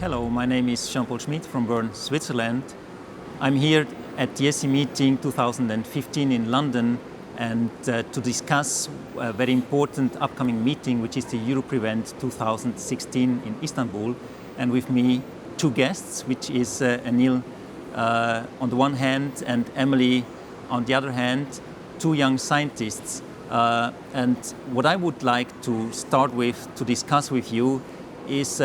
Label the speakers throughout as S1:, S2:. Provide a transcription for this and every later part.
S1: Hello, my name is Schmid from Bern, Switzerland. I'm here at the ESC meeting 2015 in London and to discuss a very important upcoming meeting, which is the EuroPRevent 2016 in Istanbul. And with me, two guests, which is Aneil on the one hand and Emeline on the other hand, two young scientists. And what I would like to start with, to discuss with you, is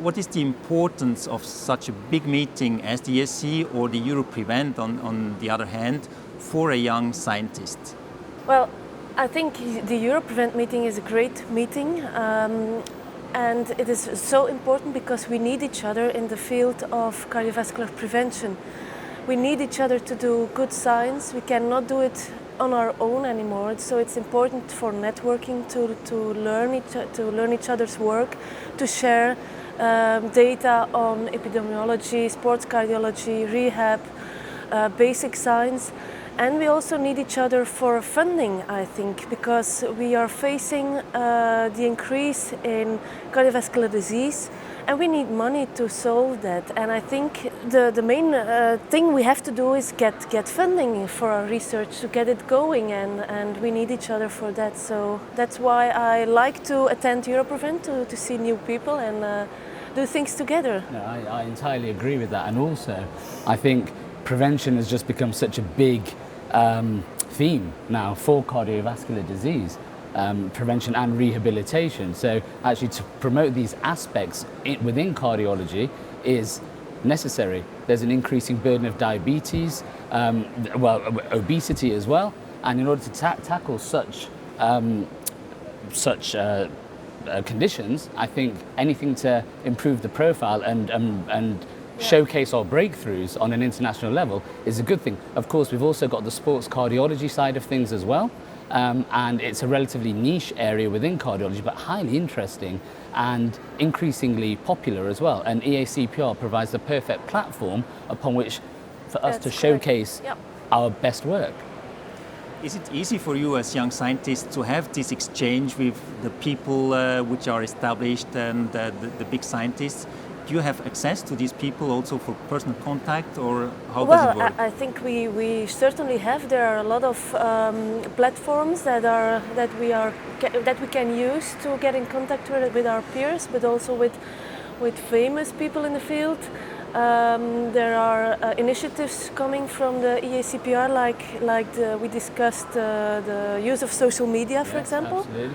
S1: what is the importance of such a big meeting as the ESC or the EuroPRevent on the other hand for a young scientist?
S2: Well, I think the EuroPRevent meeting is a great meeting and it is so important because we need each other in the field of cardiovascular prevention. We need each other to do good science. We cannot do it on our own anymore, so it's important for networking to learn each other's work, to share data on epidemiology, sports cardiology, rehab, basic science. And we also need each other for funding, I think, because we are facing the increase in cardiovascular disease and we need money to solve that. And I think the main thing we have to do is get funding for our research to get it going, and we need each other for that. So that's why I like to attend EuroPRevent, to see new people and do things together.
S3: No, I entirely agree with that. And also, I think prevention has just become such a big theme now for cardiovascular disease. Prevention and rehabilitation. So actually to promote these aspects within cardiology is necessary. There's an increasing burden of diabetes, obesity as well, and in order to tackle such conditions, I think anything to improve the profile and showcase our breakthroughs on an international level is a good thing. Of course, we've also got the sports cardiology side of things as well. And it's a relatively niche area within cardiology, but highly interesting and increasingly popular as well. And EACPR provides the perfect platform upon which for us to showcase our best work.
S1: Is it easy for you as young scientists to have this exchange with the people which are established and the big scientists? Do you have access to these people also for personal contact, or how does it work?
S2: I think we certainly have. There are a lot of platforms that we can use to get in contact with our peers, but also with famous people in the field. There are initiatives coming from the EACPR, like we discussed the use of social media, for example.
S3: Absolutely.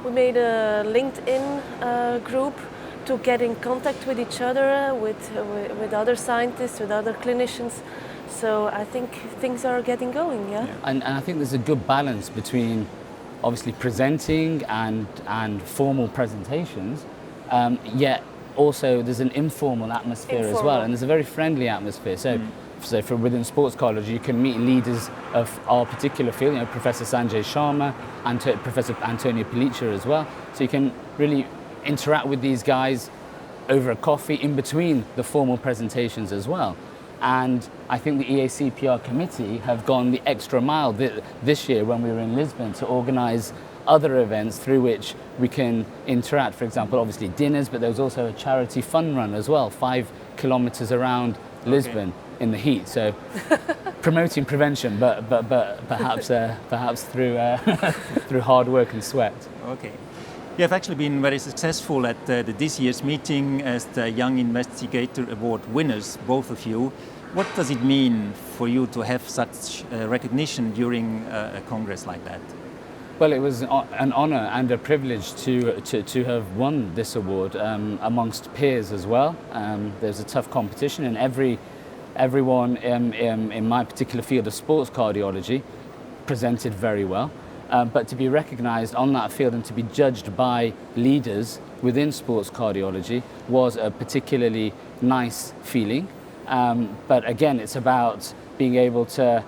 S2: We made a LinkedIn group to get in contact with each other, with other scientists, with other clinicians. So I think things are getting going, yeah.
S3: And I think there's a good balance between obviously presenting and formal presentations, yet also there's an informal atmosphere as well, and there's a very friendly atmosphere. So for within sports cardiology, you can meet leaders of our particular field, Professor Sanjay Sharma and Professor Antonio Pelliccia as well. So you can really interact with these guys over a coffee in between the formal presentations as well. And I think the EACPR committee have gone the extra mile this year when we were in Lisbon to organise other events through which we can interact. For example, obviously dinners, but there was also a charity fun run as well, 5 kilometres around Lisbon in the heat. So promoting prevention, but perhaps through through hard work and sweat.
S1: Okay. You have actually been very successful at this year's meeting as the Young Investigator Award winners, both of you. What does it mean for you to have such recognition during a congress like that?
S3: Well, it was an honour and a privilege to have won this award amongst peers as well. There's a tough competition, and everyone in my particular field of sports cardiology presented very well. But to be recognised on that field and to be judged by leaders within sports cardiology was a particularly nice feeling. But again, it's about being able to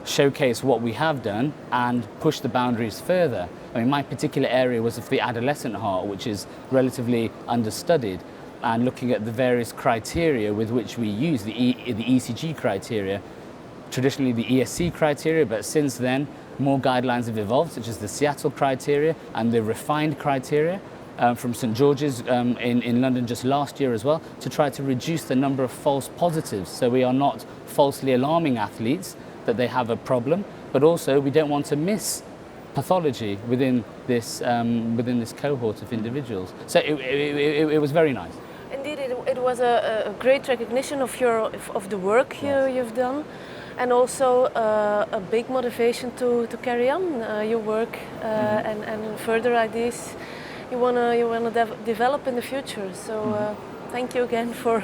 S3: showcase what we have done and push the boundaries further. I mean, my particular area was of the adolescent heart, which is relatively understudied, and looking at the various criteria with which we use, the ECG criteria, traditionally the ESC criteria, but since then more guidelines have evolved, such as the Seattle criteria and the refined criteria. from St George's in London just last year as well, to try to reduce the number of false positives. So we are not falsely alarming athletes that they have a problem, but also we don't want to miss pathology within this cohort of individuals. So it was very nice.
S2: Indeed, it was a great recognition of the work you've done, and also a big motivation to carry on your work and further ideas you wanna develop in the future. So thank you again for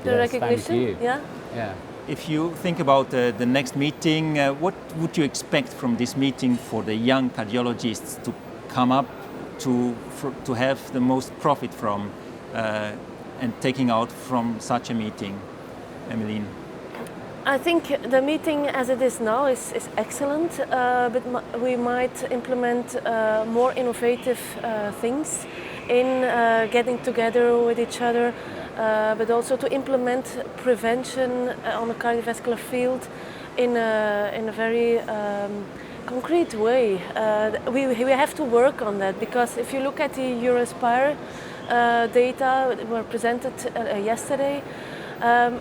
S2: the recognition.
S3: Thank you.
S2: Yeah.
S1: If you think about the next meeting, what would you expect from this meeting for the young cardiologists to come up to have the most profit from and taking out from such a meeting, Emeline?
S2: I think the meeting as it is now is excellent, but we might implement more innovative things in getting together with each other, but also to implement prevention on the cardiovascular field in a very concrete way. We have to work on that, because if you look at the EuroPRevent data that were presented yesterday,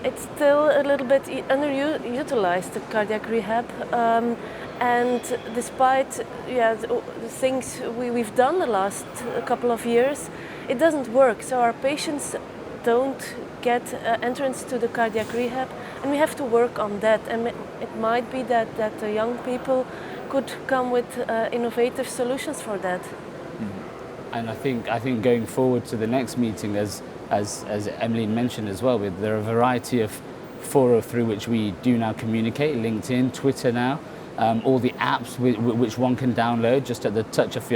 S2: it's still a little bit underutilized, the cardiac rehab, and despite the things we've done the last couple of years, it doesn't work. So our patients don't get entrance to the cardiac rehab, and we have to work on that. And it might be that the young people could come with innovative solutions for that.
S3: And I think going forward to the next meeting, as Emeline mentioned as well, there are a variety of fora through which we do now communicate, LinkedIn, Twitter now, all the apps which one can download just at the touch of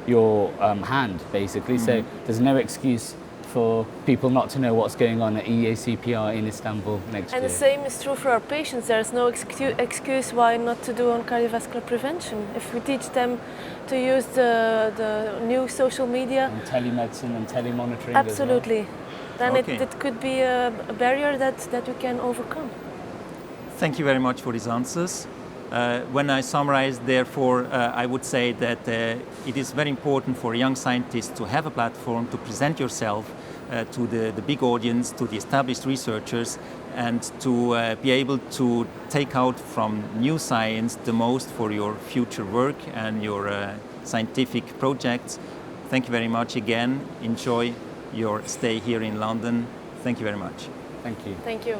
S3: your hand, basically. So there's no excuse for people not to know what's going on at EACPR in Istanbul next year.
S2: And the same is true for our patients. There's no excuse why not to do on cardiovascular prevention. If we teach them to use the new social media,
S3: and telemedicine and telemonitoring.
S2: Absolutely.
S3: As well.
S2: Then
S1: Okay.
S2: it could be a barrier that we can overcome.
S1: Thank you very much for these answers. When I summarize, therefore, I would say that it is very important for young scientists to have a platform to present yourself to the big audience, to the established researchers, and to be able to take out from new science the most for your future work and your scientific projects. Thank you very much again. Enjoy your stay here in London. Thank you very much.
S3: Thank you.
S2: Thank you.